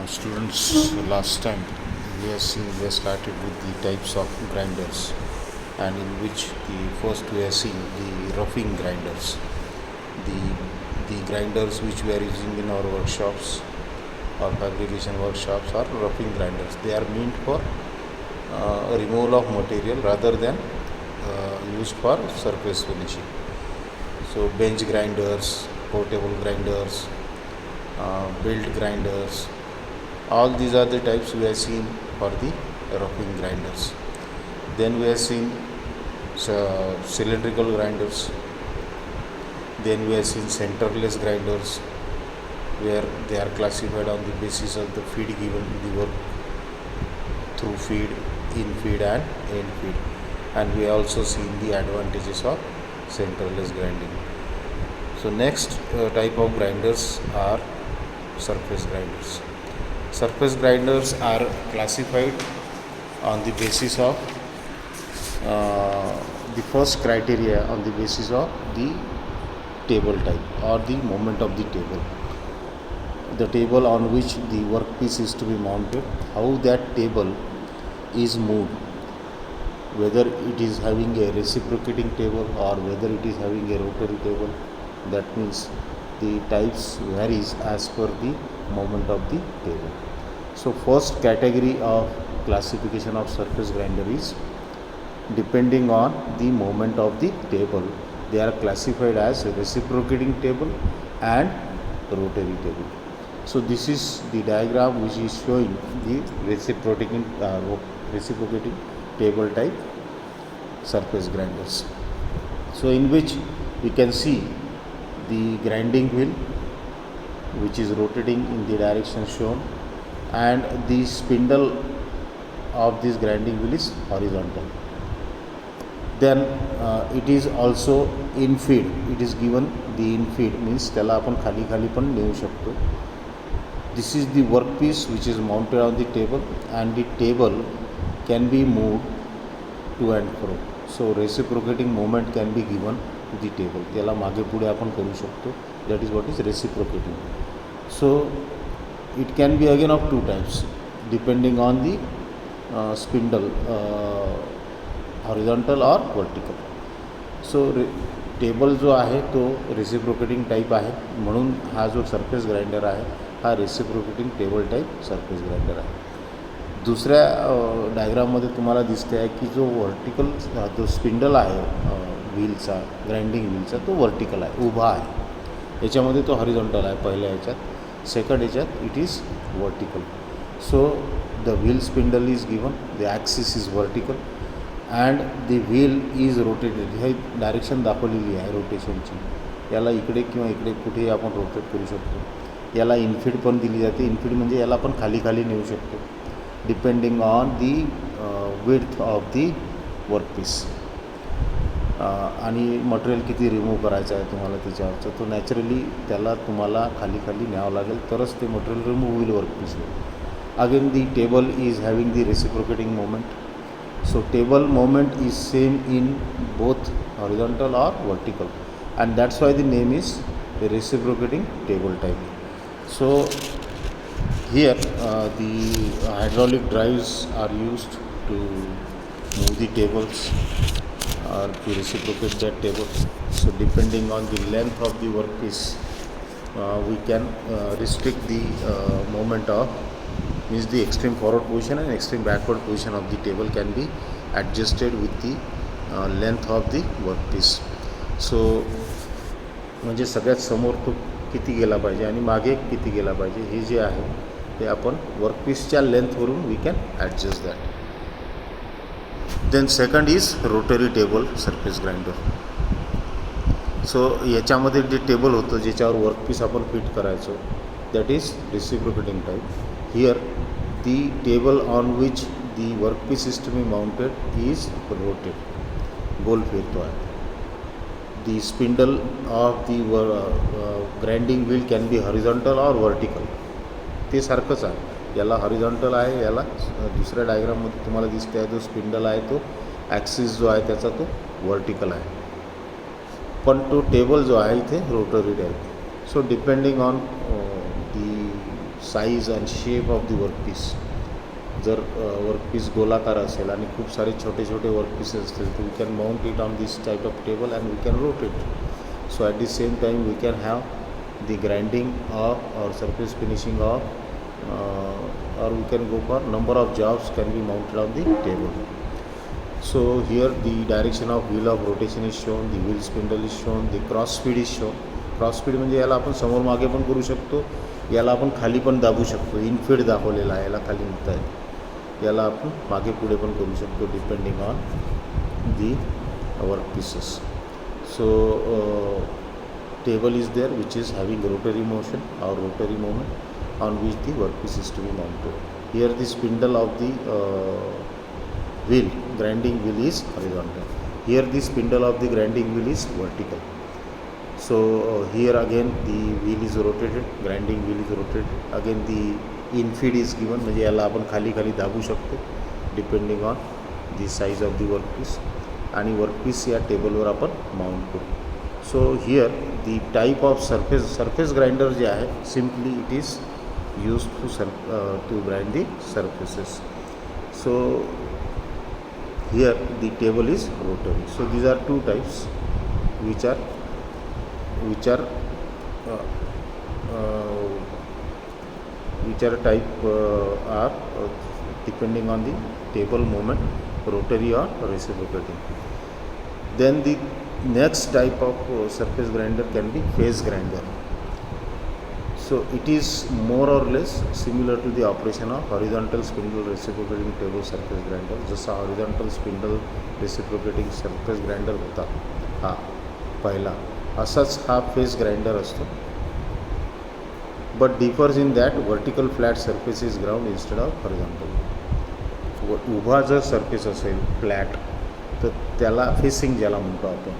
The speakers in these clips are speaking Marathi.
Students, last time we have started with the types of grinders, and in which the first we have seen the roughing grinders, the the grinders which we are using in our workshops or fabrication workshops are roughing grinders. They are meant for removal of material rather than used for surface finishing. So bench grinders, portable grinders, belt grinders, all these are the types we have seen for the roughing grinders. Then we have seen cylindrical grinders. Then we have seen centerless grinders, where they are classified on the basis of the feed given to the work through feed, in feed and end feed. And we have also seen the advantages of centerless grinding. So next type of grinders are surface grinders. Surface grinders are classified on the basis of the first criteria on the basis of the table type or the moment of the table. The table on which the workpiece is to be mounted, how that table is moved, whether it is having a reciprocating table or whether it is having a rotary table. That means the types varies as per the moment of the table. So first category of classification of surface grinder is depending on the moment of the table. They are classified as reciprocating table and rotary table. So this is the diagram which is showing the reciprocating table type surface grinders. So in which we can see the grinding wheel which is rotating in the direction shown, and the spindle of this grinding wheel is horizontal. Then it is also in feed. It is given the in feed means त्याला आपण खाली खाली पण नेऊ शकतो. This is the workpiece which is mounted on the table, and the table can be moved to and fro. So reciprocating movement can be given to the table. त्याला मागे पुढे आपण करू शकतो. That is what is reciprocating. So it can be again of two types depending on the spindle, horizontal or vertical. So table जो आहे तो रेसिप्रोकेटिंग टाईप आहे, म्हणून हा जो सरफेस ग्राइंडर आहे हा reciprocating table type surface grinder आहे. दुसऱ्या डायग्राममध्ये तुम्हाला दिसते आहे की जो व्हर्टिकल जो स्पिंडल आहे व्हीलचा, ग्राइंडिंग व्हीलचा, तो व्हर्टिकल आहे, उभा आहे. याच्यामध्ये तो हॉरिझॉन्टल आहे पहिल्या याच्यात. सेकंड याच्यात it is vertical. So the wheel spindle is given, the axis is vertical and the wheel is rotated. हे डायरेक्शन दाखवलेली आहे रोटेशनची. याला इकडे किंवा इकडे कुठेही आपण रोटेट करू शकतो. याला इनफीड पण दिली जाते. इनफीड म्हणजे याला आपण खाली खाली नेऊ शकतो depending on the width of the workpiece. आणि मटेरियल किती रिमूव्ह करायचं आहे तुम्हाला त्याच्यावरचं, तो नॅचरली त्याला तुम्हाला खाली खाली न्यावं लागेल तरच ते मटेरियल रिमूव्ह होईल वर्कपीसवर. Again the table is having the reciprocating moment. So table moment is same in both horizontal or vertical, and that's why the name is the reciprocating table type. So here the hydraulic drives are used to move the tables or to reciprocate that table. So depending on the length of the workpiece, we can restrict the moment of means the extreme forward position and extreme backward position of the table can be adjusted with the length of the workpiece. So म्हणजे सगळ्यात समोर तो किती गेला पाहिजे आणि मागे किती गेला पाहिजे हे जे आहे ते आपण वर्कपीसच्या लेंथवरून we can adjust that. Then second is rotary table surface grinder. So याच्यामध्ये जे टेबल होतं ज्याच्यावर वर्कपीस आपण फिट करायचो that is reciprocating type. Here the table on which the workpiece is to be mounted is rotated, गोल फिरतो आहे. The spindle of the grinding wheel can be horizontal or vertical. ते सारखंच आहे. याला हॉरिझॉन्टल आहे, याला दुसऱ्या डायग्राममध्ये तुम्हाला दिसते आहे जो स्पिंडल आहे तो ॲक्सिस जो आहे त्याचा तो वर्टिकल आहे, पण तो टेबल जो आहे इथे रोटरी आहे. So depending on the size and shape of the workpiece. जर वर्कपीस गोलाकार असेल आणि खूप सारे छोटे छोटे वर्कपीसेस असतील तर we can mount it on this type of table and we can rotate. So at the same time we can have the grinding of or surface finishing of or we can go for number of jobs can be mounted on the table. So here the direction of wheel of rotation is shown, the wheel spindle is shown, the cross speed is shown. Cross speed म्हणजे याला आपण समोर मागे पण करू शकतो, याला आपण खाली पण दाबू शकतो. इनफीड दाखवलेला आहे, याला खाली नेता येते, याला आपण मागे पुढे पण करू शकतो depending on the work pieces. So table is there which is having rotary motion or rotary movement on which the workpiece is to be mounted. Here the spindle of the wheel, grinding wheel is horizontal. Here the spindle of the grinding wheel is vertical. So here again the wheel is rotated, grinding wheel is rotated. Again the infeed is given, म्हणजे याला आपण खाली खाली दाबू शकतो depending on the size of the workpiece. आणि वर्कपीस या टेबलवर आपण माउंट करू. So here the type of surface grinder जे आहे simply it is use to grind the surfaces. So here the table is rotary. So these are two types which are type are depending on the table movement, rotary or reciprocating. Then the next type of surface grinder can be phase grinder. So it is more or less similar to the operation of horizontal spindle reciprocating table surface grinder. जसा horizontal spindle reciprocating surface grinder होता हा पहिला, असाच हा phase grinder असतो. But differs in that vertical flat surface is ground instead of horizontal. उभा जर सरफेस असेल फ्लॅट तर त्याला फेसिंग ज्याला म्हणतो आपण,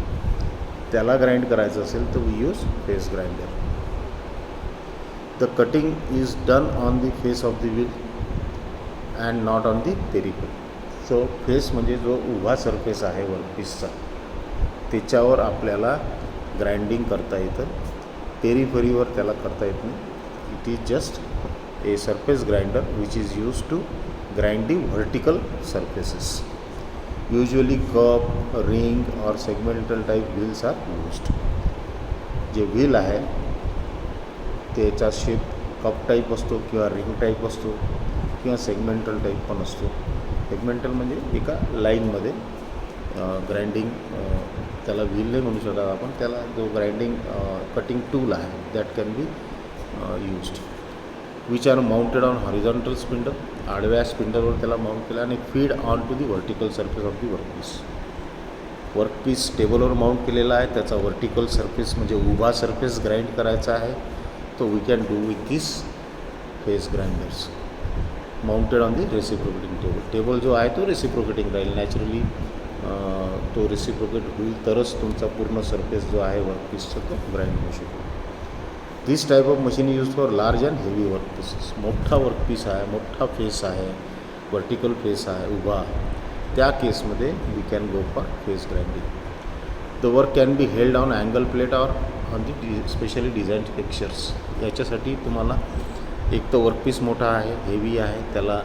त्याला ग्राइंड करायचं असेल तर we use face grinder. The cutting is done on the face of the wheel and not on the periphery. So face म्हणजे जो उभा सरफेस आहे वर्कपीसचा त्याच्यावर आपल्याला ग्राइंडिंग करता येतं, पेरिफेरीवर त्याला करता येत नाही. It is just a surface grinder which is use to grind the vertical surfaces. Usually cup, ring or segmental type wheels are used. जे व्हील आहे त्याचा शेप कप टाईप असतो किंवा रिंग टाईप असतो किंवा सेगमेंटल टाईप पण असतो. सेगमेंटल म्हणजे एका लाईनमध्ये ग्राइंडिंग, त्याला व्हील नाही म्हणू शकत आपण, त्याला जो ग्राइंडिंग कटिंग टूल आहे that can be used. Which are mounted on horizontal spindle, आडव्या स्पिंडलवर त्याला माउंट केलं आणि feed on to the vertical surface of the workpiece. Workpiece टेबलवर माउंट केलेला आहे, त्याचा वर्टिकल सरफेस म्हणजे उभा सरफेस ग्राइंड करायचा आहे, तो we can do with this face grinders mounted on the reciprocating table. Table जो आहे तो रेसिप्रोकेटिंग राहील, नॅचरली तो रेसिप्रोकेट होईल तरच तुमचा पूर्ण सरफेस जो आहे वर्कपीसचा तो ग्राइंड होऊ शकतो. This type of machine use for large and heavy workpieces. मोठा वर्कपीस आहे, मोठा फेस आहे, वर्टिकल फेस आहे उभा, त्या केसमध्ये we can go for face grinding. The work can be held on angle plate or on the specially design fixtures. याच्यासाठी तुम्हाला एक तर वर्कपीस मोठा आहे, हेवी आहे, त्याला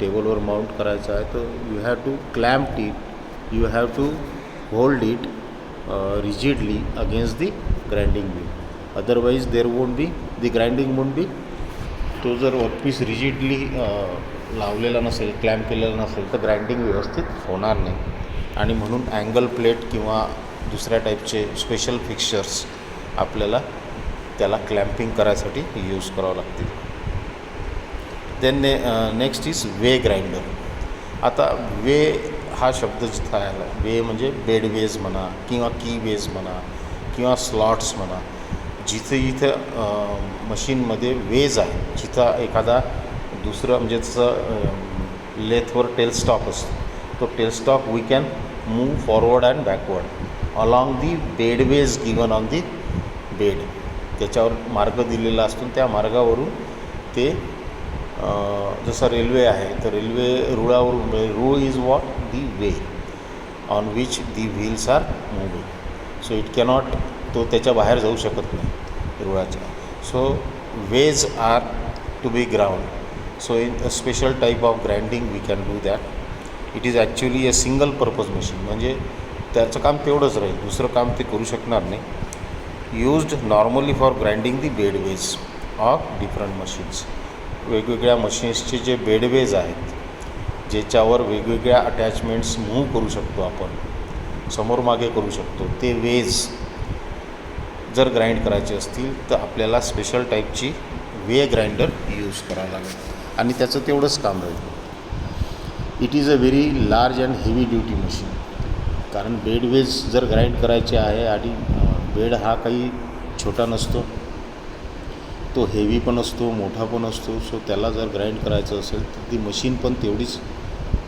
टेबलवर माउंट करायचं आहे, तर you have to clamp it, you have to hold it rigidly against the grinding wheel. Otherwise there won't be the grinding won't be. तो जर वर्कपीस रिजिडली लावलेला नसेल, क्लॅम्प केलेला नसेल तर ग्राइंडिंग व्यवस्थित होणार नाही. आणि म्हणून अँगल प्लेट किंवा दुसऱ्या टाईपचे स्पेशल फिक्चर्स आपल्याला त्याला क्लॅम्पिंग करायसाठी यूज करावं लागतील. Then next is way grinder. आता वे हा शब्द जिथं आला, वे म्हणजे बेड वेज म्हणा किंवा की वेज म्हणा किंवा स्लॉट्स म्हणा, जिथे जिथं मशीनमध्ये वेज आहे, जिथं एखादा दुसरं म्हणजे जसं लेथवर टेलस्टॉक असतो, तो tailstock we can move forward and backward along the bedways given on the bed. त्याच्यावर मार्ग दिलेला असतो, त्या मार्गावरून ते जसं रेल्वे आहे तर रेल्वे रुळावरून, रूळ is what the way on which the wheels are moving. So it cannot, तो त्याच्या बाहेर जाऊ शकत नाही रुळाच्या. So ways are to be ground. So in a special type of grinding we can do that. It is actually a single purpose machine, म्हणजे त्याचं काम तेवढंच राहील, दुसरं काम ते करू शकणार नाही. Used normally for grinding the bedways of different machines. वेगवेगळ्या मशीन्सचे जे बेडवेज आहेत, ज्याच्यावर वेगवेगळ्या अटॅचमेंट्स मूव्ह करू शकतो आपण, समोर मागे करू शकतो, ते वेज जर ग्राइंड करायचे असतील तर आपल्याला स्पेशल टाईपची वे ग्राइंडर यूज करावं लागेल आणि त्याचं तेवढंच काम राहील. It is a very large and heavy duty machine. कारण बेडवेज जर ग्राइंड करायचे आहे आणि बेड हा काही छोटा नसतो, तो हेवी पण असतो, मोठा पण असतो. सो त्याला जर ग्राइंड करायचं असेल तर ती मशीन पण तेवढीच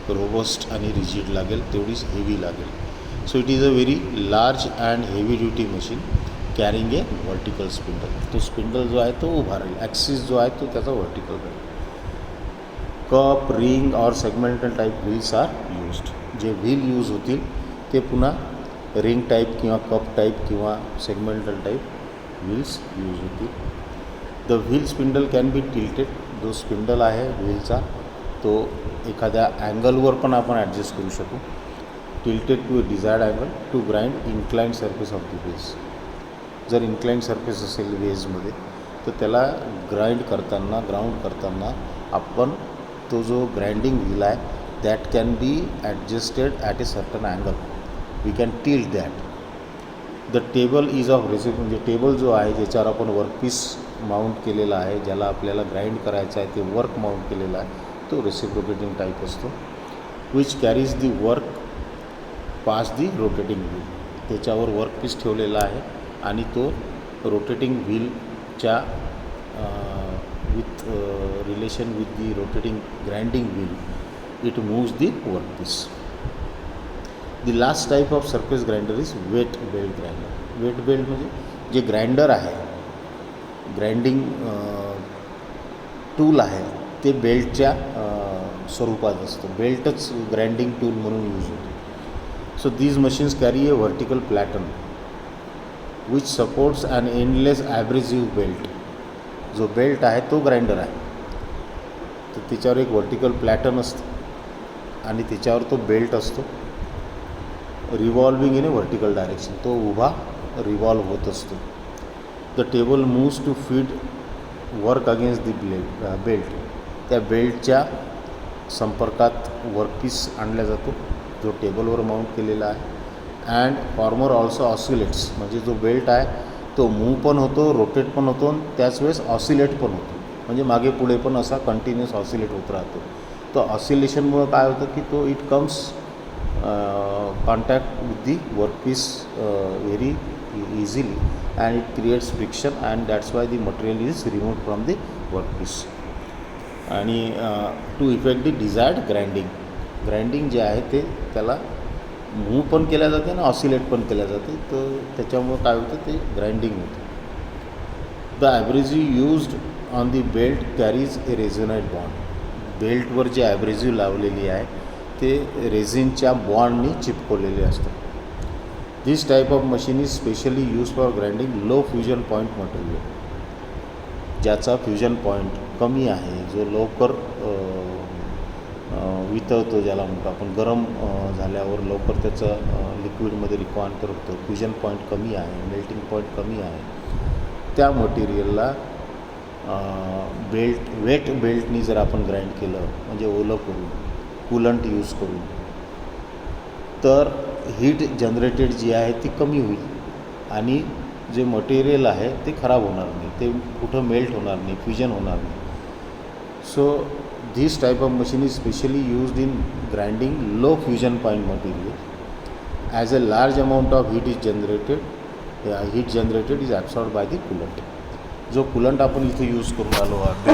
रोबस्ट आणि रिजिड लागेल, तेवढीच हेवी लागेल. So it is a very large and heavy duty machine carrying a vertical spindle. तो स्पिंडल जो आहे तो उभा राहील, ॲक्सिस जो आहे तो त्याचा व्हर्टिकल राहील. Cup, ring or segmental type wheels are used. जे व्हील यूज होतील ते पुन्हा रिंग टाईप किंवा कप टाईप किंवा सेगमेंटल टाईप व्हील्स यूज होतील. The wheel spindle can be tilted. जो स्पिंडल आहे व्हीलचा तो एखाद्या ॲंगलवर पण आपण ॲडजस्ट करू शकू. Tilted to a desired angle to grind inclined surface of the wedge. जर इन्क्लाइंड सरफेस असेल वेजमध्ये तर त्याला ग्राइंड करताना, ग्राउंड करताना आपण तो जो ग्राइंडिंग व्हील आहे that can be adjusted at a certain angle. We can tilt that. The table is of recip. म्हणजे टेबल जो आहे ज्याच्यावर आपण वर्कपीस माउंट केलेला आहे, ज्याला आपल्याला ग्राइंड करायचं आहे, ते वर्क माउंट केलेला आहे, तो रेसिप्रोकेटिंग टाईप असतो. Which carries the work past the rotating wheel. त्याच्यावर वर्कपीस ठेवलेला आहे आणि तो रोटेटिंग व्हीलच्या with relation with the rotating grinding wheel it moves the workpiece. The last type of surface grinder is wet belt grinder. Wet belt म्हणजे जे ग्राइंडर आहे, ग्राइंडिंग टूल आहे, ते बेल्टच्या स्वरूपात असतं. बेल्टच ग्राइंडिंग टूल म्हणून यूज होतो. So these machines carry a vertical platen which supports an endless abrasive belt. जो बेल्ट आहे तो ग्राइंडर आहे, तर त्याच्यावर एक व्हर्टिकल प्लॅटर्न असतं आणि त्याच्यावर तो बेल्ट असतो. Revolving in a vertical direction. तो उभा रिव्हॉल्व होत असतो. The table moves to feed work against the belt. त्या बेल्टच्या संपर्कात वर्कपीस आणला जातो जो टेबलवर माउंट केलेला आहे. And farmer also oscillates. म्हणजे जो बेल्ट आहे तो मूव पण होतो, रोटेट पण होतो, त्याच वेळेस ऑसिलेट पण होतो. म्हणजे मागे पुढे पण असा कंटिन्युअस ऑसिलेट होत राहतो. तो ऑसिलेशनमुळं काय होतं की तो it comes contact with the workpiece very easily and it creates friction and that's why the material is removed from the workpiece. आणि to effect the desired grinding. Grinding जे आहे ते त्याला मूव्ह पण केल्या जाते आणि ऑसिलेट पण केल्या जाते. तर त्याच्यामुळं काय होतं ते ग्राइंडिंग होतं. The abrasive used on the belt carries a resinoid bond. बेल्टवर जे ॲब्रेसिव्ह लावलेली आहे ते रेझिनच्या बॉन्डनी चिपकवलेले असतात. This type of machine is specially use for grinding low fusion point material. ज्याचा फ्युजन पॉईंट कमी आहे, जो लवकर वितळतो, ज्याला म्हणतो आपण गरम झाल्यावर लवकर त्याचं लिक्विडमध्ये रिकॉन्टर होतं, फ्युजन पॉईंट कमी आहे, मेल्टिंग पॉईंट कमी आहे, त्या मटेरियलला वेट बेल्टनी जर आपण ग्राइंड केलं, म्हणजे ओलं करून, कूलंट यूज करून, तर हीट जनरेटेड जी आहे ती कमी होईल आणि जे मटेरियल आहे ते खराब होणार नाही, ते कुठं मेल्ट होणार नाही, फ्युजन होणार नाही. So this type of machine is specially used in grinding low fusion point material. As a large amount of heat is generated, heat generated is absorbed by the coolant. जो कूलंट आपण इथे यूज करून आलो आहे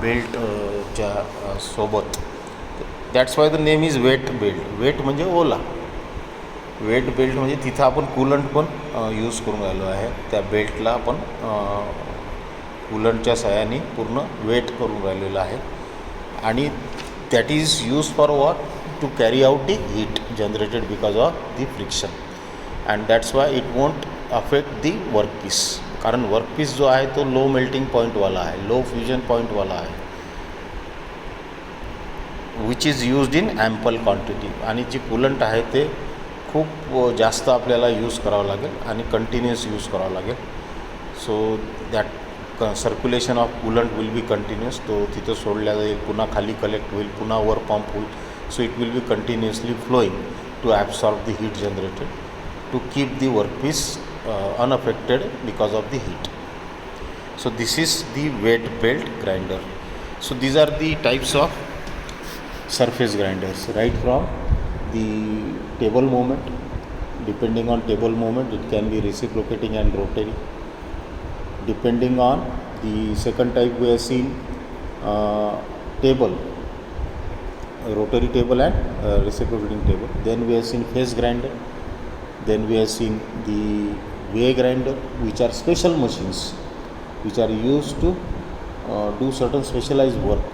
बेल्टच्या सोबत, that's why the name is wet belt. Wet म्हणजे ओला, वेट बेल्ट म्हणजे तिथं आपण कूलंट पण यूज करून राहिलो आहे. त्या बेल्टला आपण कूलंटच्या सहाय्याने पूर्ण वेट करून राहिलेलं आहे आणि that is use for what to carry out the heat generated because of the friction and that's why it won't affect the workpiece. कारण वर्कपीस जो आहे तो लो मेल्टिंग पॉईंटवाला आहे, लो फ्युजन पॉईंटवाला आहे. Which is used in ample quantity. आणि जे कूलंट आहे ते खूप जास्त आपल्याला यूज करावं लागेल आणि कंटिन्युअस यूज करावं लागेल. So that circulation of coolant will be continuous. तो तिथं सोडल्या जाईल, पुन्हा खाली कलेक्ट होईल, पुन्हा वर पंप होईल. So it will be continuously flowing to absorb the heat generated to keep the workpiece unaffected because of the heat. So this is the wet belt grinder. So these are the types of surface grinders, right from the table moment. Depending on table moment, it can be reciprocating and rotary. Depending on the second type, we have seen table, rotary table and reciprocating table. Then we have seen face grinder. Then we have seen the way grinder, which are special machines which are used to do certain specialized work.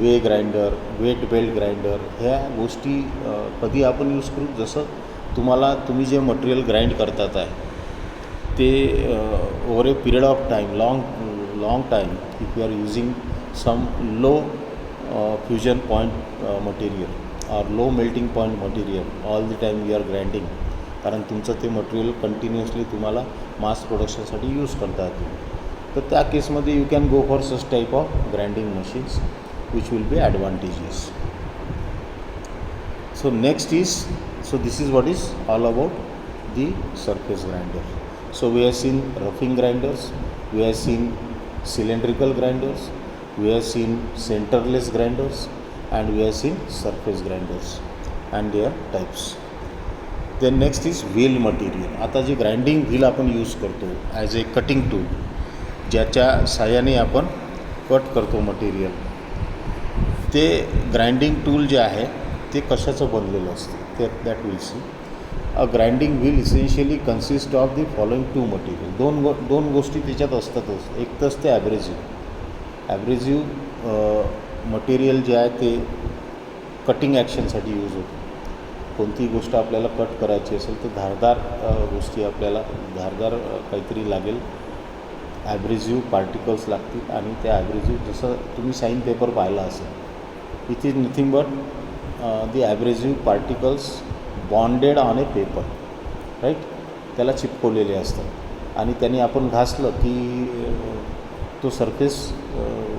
Way grinder, wet belt grinder, ह्या गोष्टी कधी आपण यूज करू, जसं तुम्ही जे मटेरियल ग्राइंड करतात आहे ते over a period of time, long time, if you are using some low fusion point material और low melting point material all the time you are grinding, कारण तुमचं ते मटेरियल कंटिन्युअसली तुम्हाला मास प्रोडक्शनसाठी यूज करता येते. तर त्या केसमध्ये you can go for such type of grinding machines which will be advantages. So next is, so this is what is all about the surface grinder. So we have seen roughing grinders, we have seen cylindrical grinders, we have seen centerless grinders, and we have seen surface grinders and their types. Then next is wheel material. आता जे ग्राइंडिंग व्हील आपण यूज करतो ॲज ए कटिंग टूल, ज्याच्या साहाय्याने आपण कट करतो मटेरियल, ते ग्राइंडिंग टूल जे आहे ते कशाचं बनलेलं असतं ते that will see. A grinding wheel essentially consist of the following two material. दोन गोष्टी त्याच्यात असतातच. एक तर असते ॲब्रेझिव्ह मटेरियल जे आहे ते कटिंग ॲक्शनसाठी यूज होतं. कोणतीही गोष्ट आपल्याला कट करायची असेल तर धारदार गोष्टी, आपल्याला धारदार काहीतरी लागेल, ॲब्रेझिव्ह पार्टिकल्स लागतील. आणि त्या ॲब्रेझिव्ह, जसं तुम्ही साईन पेपर पाहिला असेल, it is nothing but the abrasive particles bonded on a paper, right, त्याला चिपकवलेले असतात आणि त्याने आपण घासलं की तो सरफेस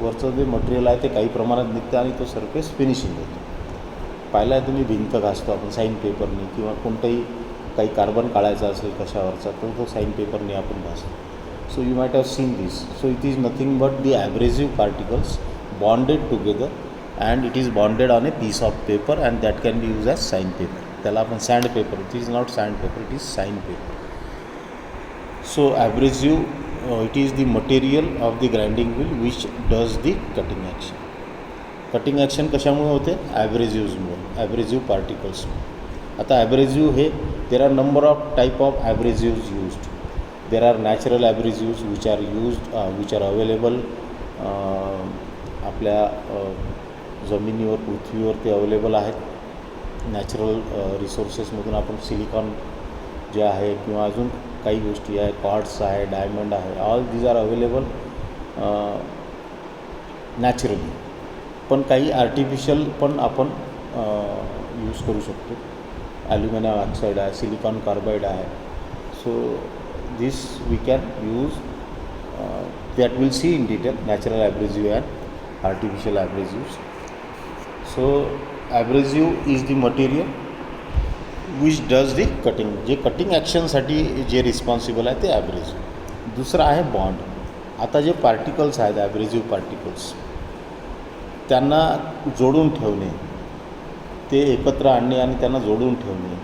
वरचं जे मटेरियल आहे ते काही प्रमाणात निघतं आणि तो सरफेस फिनिशिंग होतो. पाहिला आहे तुम्ही, भिंत घासतो आपण साईन पेपरने, किंवा कोणताही काही कार्बन काढायचा असेल कशावरचा तर तो साईन पेपरने आपण घासतो. So you might have seen this. So it is nothing but the abrasive particles bonded together and it is bonded on a piece of paper and that can be use as sign paper. त्याला आपण sand paper, it is not sand paper, it is sign paper. So abrasive, it is the material of the grinding wheel which does the cutting action. Cutting action कशामुळे होते? ॲब्रेझिव्हमुळे, ॲब्रेझिव्ह पार्टिकल्समुळे. आता ॲब्रेझिव्ह हे, there are number of type of abrasives used. There are natural abrasives which are used, which are available आपल्या जमिनीवर, पृथ्वीवर ते अवेलेबल आहेत. नॅचरल रिसोर्सेसमधून आपण सिलिकॉन जे आहे किंवा अजून काही गोष्टी आहे, क्वार्ट्स आहे, डायमंड आहे, all these are available naturally. पण काही आर्टिफिशियल पण आपण यूज करू शकतो. ॲल्युमिनियम ऑक्साईड आहे, सिलिकॉन कार्बाईड आहे. So this we can use, that will see in detail, natural abrasive and artificial abrasives. So abrasive is the material which does the cutting. जे कटिंग ॲक्शनसाठी जे रिस्पॉन्सिबल आहे ते ॲब्रेझिव्ह. दुसरं आहे बॉन्ड. आता जे पार्टिकल्स आहेत, ॲब्रेझिव्ह पार्टिकल्स, त्यांना जोडून ठेवणे, ते एकत्र आणणे आणि त्यांना जोडून ठेवणे,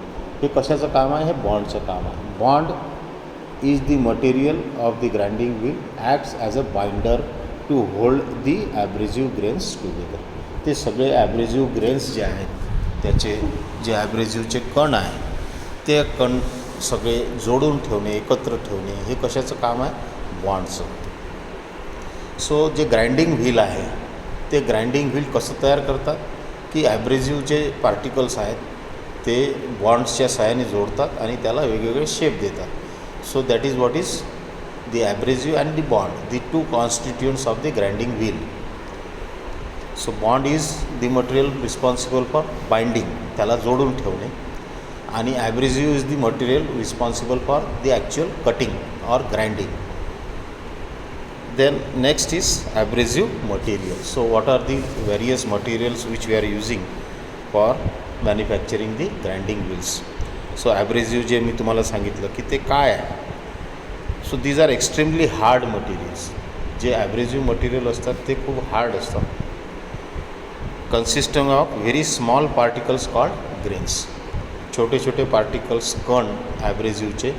हे कशाचं काम आहे? हे बॉन्डचं काम आहे. Bond is the material of the grinding wheel, acts as a binder to hold the abrasive grains together. ते सगळे ॲब्रेझिव्ह ग्रेन्स जे आहेत, त्याचे जे ॲब्रेझिव्हचे कण आहे ते कण सगळे जोडून ठेवणे, एकत्र ठेवणे, हे कशाचं काम आहे? बॉन्डचं. सो जे ग्राइंडिंग व्हील आहे ते ग्राइंडिंग व्हील कसं तयार करतात की ॲब्रेझिव्ह जे पार्टिकल्स आहेत ते बॉन्ड्सच्या सहाय्याने जोडतात आणि त्याला वेगवेगळे शेप देतात. So that is what is the abrasive and the bond, the two constituents of the grinding wheel. So bond is the material responsible for binding, त्याला जोडून ठेवणे, आणि abrasive is the material responsible for the actual cutting or grinding. Then next is abrasive material. So what are the various materials which we are using for manufacturing the grinding wheels? So abrasive जे मी तुम्हाला सांगितलं की ते काय आहे. So these are extremely hard materials. जे abrasive material असतात ते खूप हार्ड असतात. consisting of very small particles called grains. छोटे छोटे पार्टिकल्स कण ॲब्रेसिव्हचे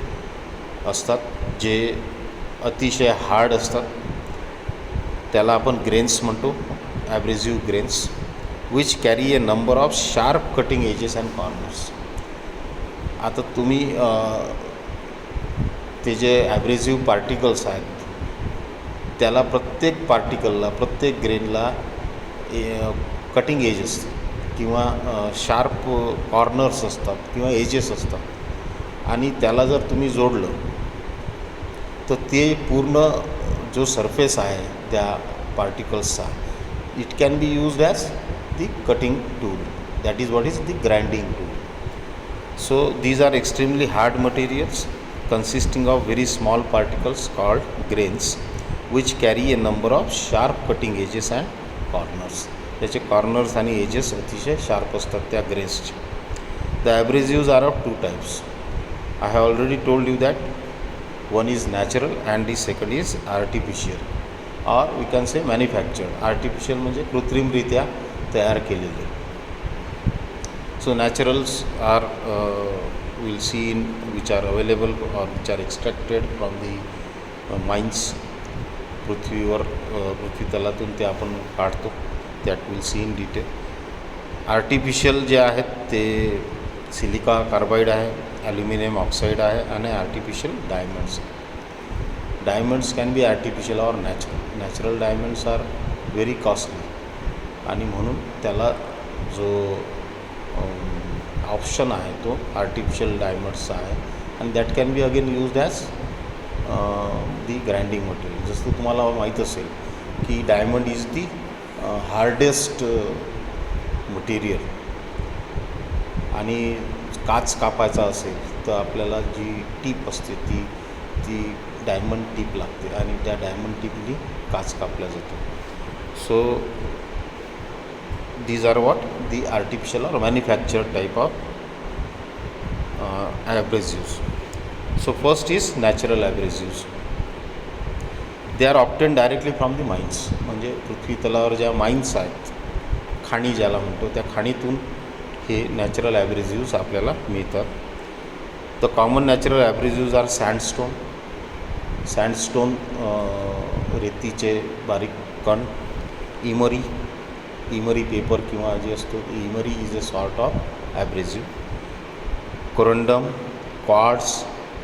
असतात जे अतिशय हार्ड असतात, त्याला आपण ग्रेन्स म्हणतो, abrasive grains, which carry a number of sharp cutting edges and corners. आता तुम्ही ते जे ॲब्रेसिव्ह पार्टिकल्स आहेत त्याला प्रत्येक पार्टिकलला, प्रत्येक ग्रेनला कटिंग एज असते किंवा शार्प कॉर्नर्स असतात किंवा एजेस असतात, आणि त्याला जर तुम्ही जोडलं तर ते पूर्ण जो सरफेस आहे त्या पार्टिकल्सचा, it can be used as the cutting tool. That is what is the grinding tool. So these are extremely hard materials consisting of very small particles called grains which carry a number of sharp cutting edges and corners. त्याचे कॉर्नर्स आणि एजेस अतिशय शार्प असतात त्या ग्रेन्सचे. The ॲब्रेसिव्ज R of two types. I have already told you that one is natural and the second is artificial or we can say manufactured. Artificial म्हणजे कृत्रिमरित्या तयार केलेले. So Naturals R we'll see in which are available or which are extracted from the mines. पृथ्वीवर पृथ्वी तलातून ते आपण काढतो. That will see in detail. Artificial जे आहेत ते सिलिका कार्बाईड आहे, ॲल्युमिनियम ऑक्साईड आहे आणि artificial diamonds. Diamonds can be artificial or natural. Natural diamonds are very costly आणि म्हणून त्याला जो ऑप्शन आहे तो आर्टिफिशियल डायमंड्सचा आहे, आणि that can be again used as the grinding material. जसं तुम्हाला माहीत असेल की diamond is the hardest material, आणि काच कापायचा असेल तर आपल्याला जी टीप असते ती डायमंड टीप लागते, आणि त्या डायमंड टीपनी काच कापल्या जातो. So these are what the artificial or manufactured type of abrasives. So first is natural abrasives. They are obtained directly from the mines. म्हणजे पृथ्वी तलावर ज्या माइन्स आहेत, खाणी ज्याला म्हणतो, त्या खाणीतून हे नॅचरल ॲब्रेसिव्स आपल्याला मिळतात. The common natural abrasives are sandstone. Sandstone रेतीचे बारीक कण. इमरी पेपर किंवा जे असतो emery is a sort of abrasive. Corundum, quartz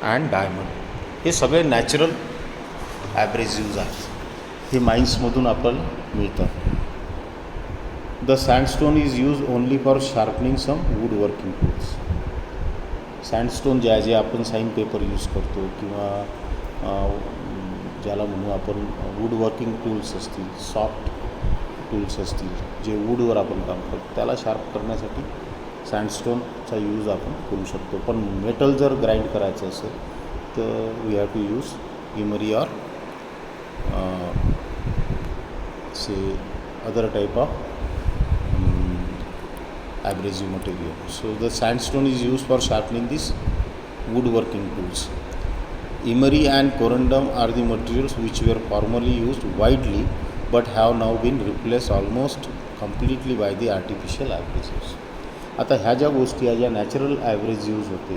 and diamond हे सगळे नॅचरल ॲब्रेसिव्ज आहेत. हे माइन्समधून आपल्याला मिळतात. The sandstone is use only for sharpening some wood working tools. Sandstone जे आपण साईन पेपर यूज करतो किंवा ज्याला म्हणू आपण वूड वर्किंग टूल्स असतील, सॉफ्ट टूल्स असतील जे वूडवर आपण काम करतो, त्याला शार्प करण्यासाठी सँडस्टोनचा यूज आपण करू शकतो. पण मेटल जर ग्राइंड करायचं असेल तर we have to use emery or say other type of abrasive material. So the sandstone is used for sharpening these woodworking tools. Emery and corundum are the materials which were formerly used widely but have now been replaced almost completely by the artificial abrasives. आता ह्या ज्या गोष्टी आहे, ज्या नॅचरल ॲब्रेसिव्ज होते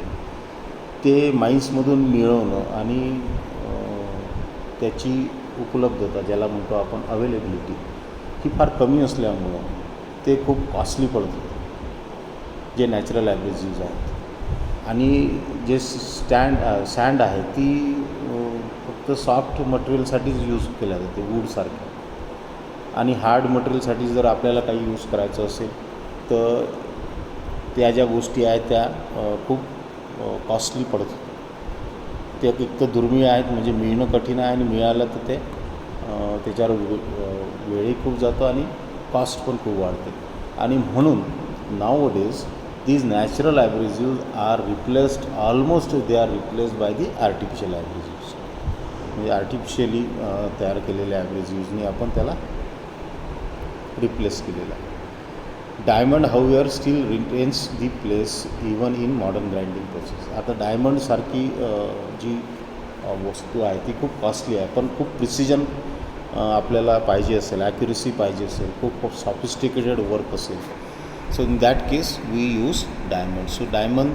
ते माइन्समधून मिळवणं आणि त्याची उपलब्धता ज्याला म्हणतो आपण अवेलेबिलिटी ही फार कमी असल्यामुळं ते खूप कॉस्टली पडतं जे नॅचरल ॲब्रेसिव्ज आहेत. आणि जे सँड आहे ती फक्त सॉफ्ट मटेरियलसाठीच यूज केल्या जाते वूडसारख्या, आणि हार्ड मटेरियलसाठी जर आपल्याला काही यूज करायचं असेल तर त्या ज्या गोष्टी आहेत त्या खूप कॉस्टली पडतात. ते एक तर दुर्मिळ आहेत, म्हणजे मिळणं कठीण आहे, आणि मिळालं तर ते त्याच्यावर वेळही खूप जातो आणि कॉस्ट पण खूप वाढते. आणि म्हणून now days these natural abrasives are replaced, almost they are replaced by the artificial abrasives. म्हणजे आर्टिफिशियली तयार केलेल्या ॲब्रेसिव्हजनी आपण त्याला रिप्लेस केलेलं आहे. Diamond however still retains the place even in modern grinding process. आता डायमंडसारखी जी वस्तू आहे ती खूप कॉस्टली आहे, पण खूप प्रिसिजन आपल्याला पाहिजे असेल, ॲक्युरेसी पाहिजे असेल, खूप सॉफिस्टिकेटेड वर्क असेल, so in that case we use diamond. So diamond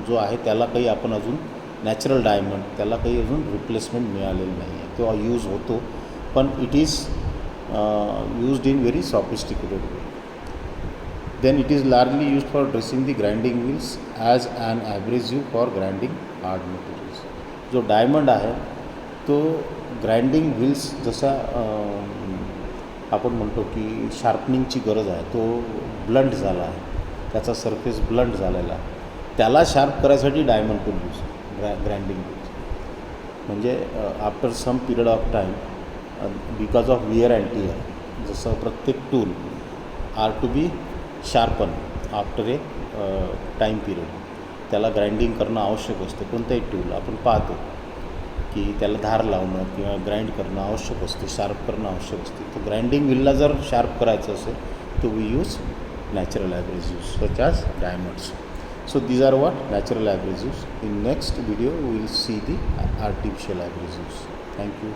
जो आहे त्याला काही आपण अजून नॅचरल डायमंड त्याला काही अजून रिप्लेसमेंट मिळालेलं नाही आहे. तो यूज होतो, पण it is used in very sophisticated way. Then it is largely used for dressing the grinding wheels as an abrasive for grinding hard materials. जो डायमंड आहे तो ग्राइंडिंग व्हील्स जसा आपण म्हणतो की शार्पनिंगची गरज आहे, तो ब्लंट झाला आहे, त्याचा सरफेस ब्लंट झालेला आहे, त्याला शार्प करायसाठी डायमंड पण यूज ग्राइंडिंग व्हील्स. म्हणजे after some period of time because of wear and tear, जसं प्रत्येक tool are to be sharpen after a time period, त्याला ग्राइंडिंग करणं आवश्यक असतं. कोणताही टूल आपण पाहतो की त्याला धार लावणं किंवा ग्राइंड करणं आवश्यक असते, शार्प करणं आवश्यक असते. तर ग्राइंडिंग व्हीलला जर शार्प करायचं असेल तर we use natural abrasives such as diamonds. So these are what natural abrasives. In next video we will see the artificial abrasives. Thank you.